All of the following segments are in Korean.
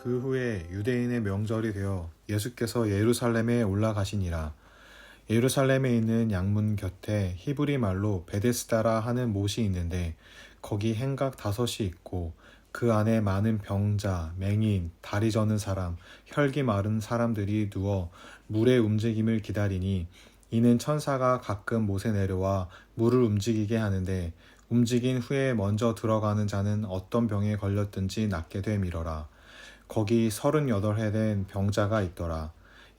그 후에 유대인의 명절이 되어 예수께서 예루살렘에 올라가시니라. 예루살렘에 있는 양문 곁에 히브리 말로 베데스다라 하는 못이 있는데 거기 행각 5이 있고 그 안에 많은 병자, 맹인, 다리 저는 사람, 혈기 마른 사람들이 누워 물의 움직임을 기다리니 이는 천사가 가끔 못에 내려와 물을 움직이게 하는데 움직인 후에 먼저 들어가는 자는 어떤 병에 걸렸든지 낫게 되미러라. 거기 38해 된 병자가 있더라.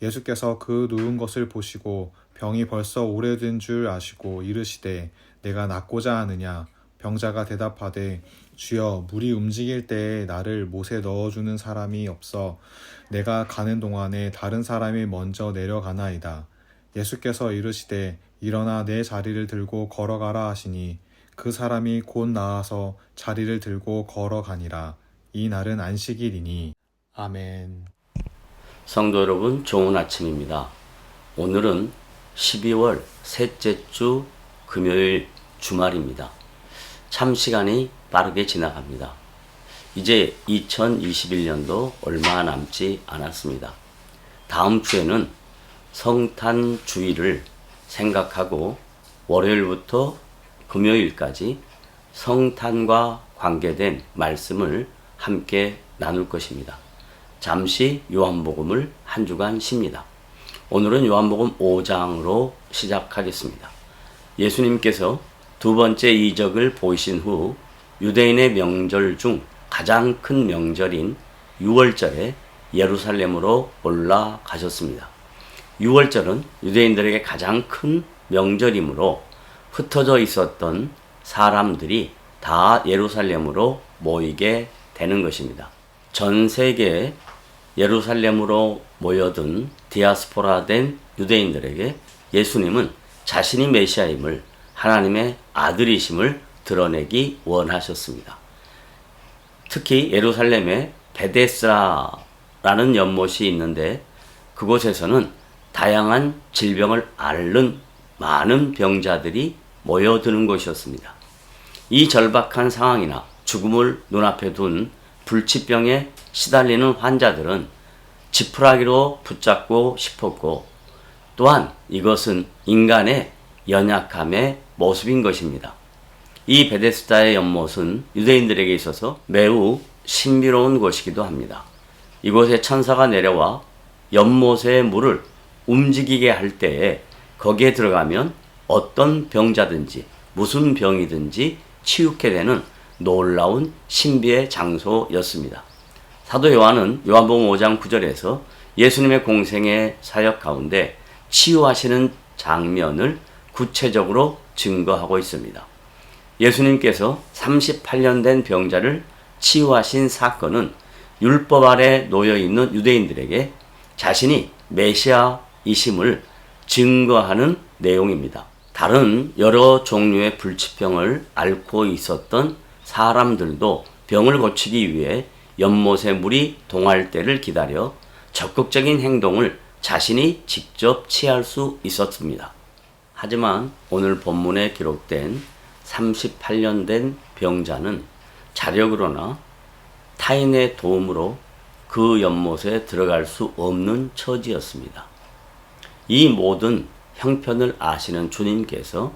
예수께서 그 누운 것을 보시고 병이 벌써 오래된 줄 아시고 이르시되 내가 낫고자 하느냐. 병자가 대답하되 주여 물이 움직일 때에 나를 못에 넣어주는 사람이 없어 내가 가는 동안에 다른 사람이 먼저 내려가나이다. 예수께서 이르시되 일어나 내 자리를 들고 걸어가라 하시니 그 사람이 곧 나아서 자리를 들고 걸어가니라. 이 날은 안식일이니. 아멘. 성도 여러분, 좋은 아침입니다. 오늘은 12월 셋째 주 금요일 주말입니다. 참 시간이 빠르게 지나갑니다. 이제 2021년도 얼마 남지 않았습니다. 다음 주에는 성탄 주일을 생각하고 월요일부터 금요일까지 성탄과 관계된 말씀을 함께 나눌 것입니다. 잠시 요한복음을 한 주간 쉽니다. 오늘은 요한복음 5장으로 시작하겠습니다. 예수님께서 두 번째 이적을 보이신 후 유대인의 명절 중 가장 큰 명절인 유월절에 예루살렘으로 올라가셨습니다. 유월절은 유대인들에게 가장 큰 명절이므로 흩어져 있었던 사람들이 다 예루살렘으로 모이게 되는 것입니다. 전 세계에 예루살렘으로 모여든 디아스포라 된 유대인들에게 예수님은 자신이 메시아임을, 하나님의 아들이심을 드러내기 원하셨습니다. 특히 예루살렘에 베데스다라는 연못이 있는데 그곳에서는 다양한 질병을 앓는 많은 병자들이 모여드는 곳이었습니다. 이 절박한 상황이나 죽음을 눈앞에 둔 불치병에 시달리는 환자들은 지푸라기로 붙잡고 싶었고 또한 이것은 인간의 연약함의 모습인 것입니다. 이 베데스다의 연못은 유대인들에게 있어서 매우 신비로운 곳이기도 합니다. 이곳에 천사가 내려와 연못의 물을 움직이게 할 때에 거기에 들어가면 어떤 병자든지 무슨 병이든지 치유케 되는 놀라운 신비의 장소였습니다. 사도 요한은 요한복음 5장 9절에서 예수님의 공생의 사역 가운데 치유하시는 장면을 구체적으로 증거하고 있습니다. 예수님께서 38년 된 병자를 치유하신 사건은 율법 아래 놓여 있는 유대인들에게 자신이 메시아이심을 증거하는 내용입니다. 다른 여러 종류의 불치병을 앓고 있었던 사람들도 병을 고치기 위해 연못의 물이 동할 때를 기다려 적극적인 행동을 자신이 직접 취할 수 있었습니다. 하지만 오늘 본문에 기록된 38년 된 병자는 자력으로나 타인의 도움으로 그 연못에 들어갈 수 없는 처지였습니다. 이 모든 형편을 아시는 주님께서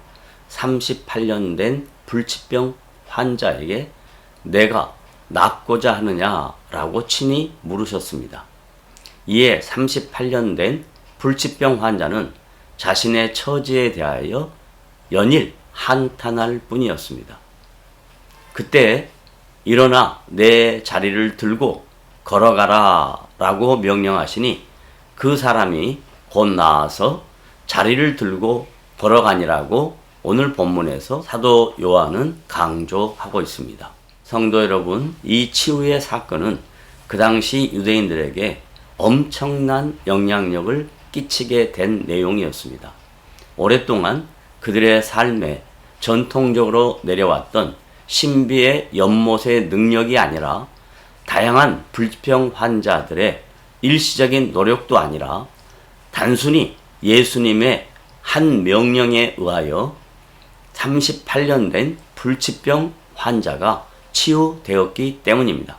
38년 된 불치병 환자에게 내가 낫고자 하느냐라고 친히 물으셨습니다. 이에 38년 된 불치병 환자는 자신의 처지에 대하여 연일 한탄할 뿐이었습니다. 그때 일어나 내 자리를 들고 걸어가라 라고 명령하시니 그 사람이 곧 나아서 자리를 들고 걸어가니라고 오늘 본문에서 사도 요한은 강조하고 있습니다. 성도 여러분, 이 치유의 사건은 그 당시 유대인들에게 엄청난 영향력을 끼치게 된 내용이었습니다. 오랫동안 그들의 삶에 전통적으로 내려왔던 신비의 연못의 능력이 아니라 다양한 불치병 환자들의 일시적인 노력도 아니라 단순히 예수님의 한 명령에 의하여 38년 된 불치병 환자가 치유되었기 때문입니다.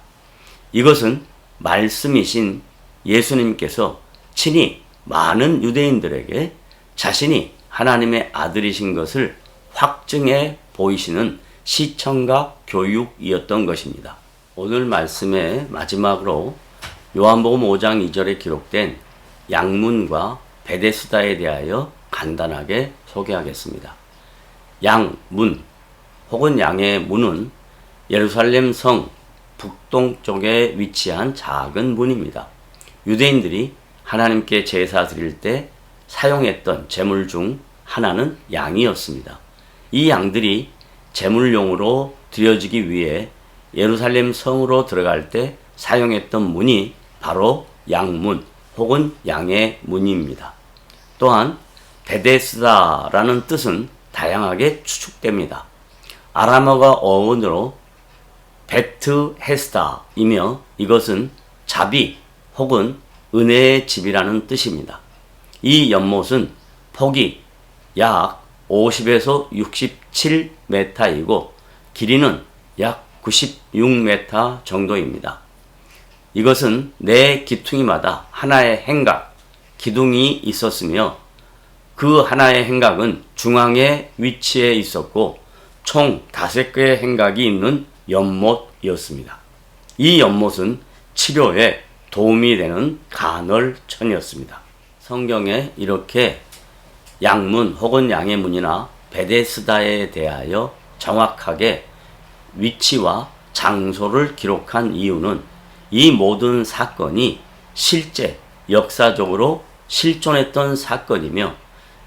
이것은 말씀이신 예수님께서 친히 많은 유대인들에게 자신이 하나님의 아들이신 것을 확증해 보이시는 시청각 교육이었던 것입니다. 오늘 말씀의 마지막으로 요한복음 5장 2절에 기록된 양문과 베데스다에 대하여 간단하게 소개하겠습니다. 양문 혹은 양의 문은 예루살렘 성 북동쪽에 위치한 작은 문입니다. 유대인들이 하나님께 제사 드릴 때 사용했던 제물 중 하나는 양이었습니다. 이 양들이 제물용으로 드려지기 위해 예루살렘 성으로 들어갈 때 사용했던 문이 바로 양문 혹은 양의 문입니다. 또한 베데스다라는 뜻은 다양하게 추측됩니다. 아람어가 어원으로 베트헤스다이며 이것은 자비 혹은 은혜의 집이라는 뜻입니다. 이 연못은 폭이 약 50에서 67m이고 길이는 약 96m 정도입니다. 이것은 네 기퉁이마다 하나의 행각, 기둥이 있었으며 그 하나의 행각은 중앙에 위치해 있었고 총 5개의 행각이 있는 연못이었습니다. 이 연못은 치료에 도움이 되는 간헐천이었습니다. 성경에 이렇게 양문 혹은 양의 문이나 베데스다에 대하여 정확하게 위치와 장소를 기록한 이유는 이 모든 사건이 실제 역사적으로 실존했던 사건이며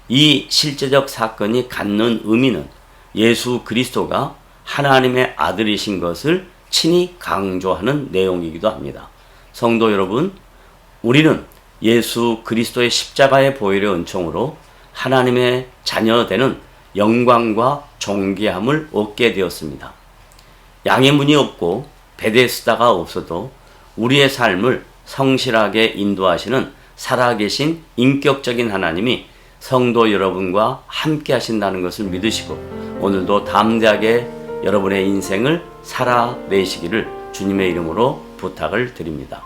이 실제적 사건이 갖는 의미는 예수 그리스도가 하나님의 아들이신 것을 친히 강조하는 내용이기도 합니다. 성도 여러분, 우리는 예수 그리스도의 십자가의 보혈의 은총으로 하나님의 자녀되는 영광과 존귀함을 얻게 되었습니다. 양의 문이 없고 베데스다가 없어도 우리의 삶을 성실하게 인도하시는 살아계신 인격적인 하나님이 성도 여러분과 함께 하신다는 것을 믿으시고 오늘도 담대하게 여러분의 인생을 살아내시기를 주님의 이름으로 부탁을 드립니다.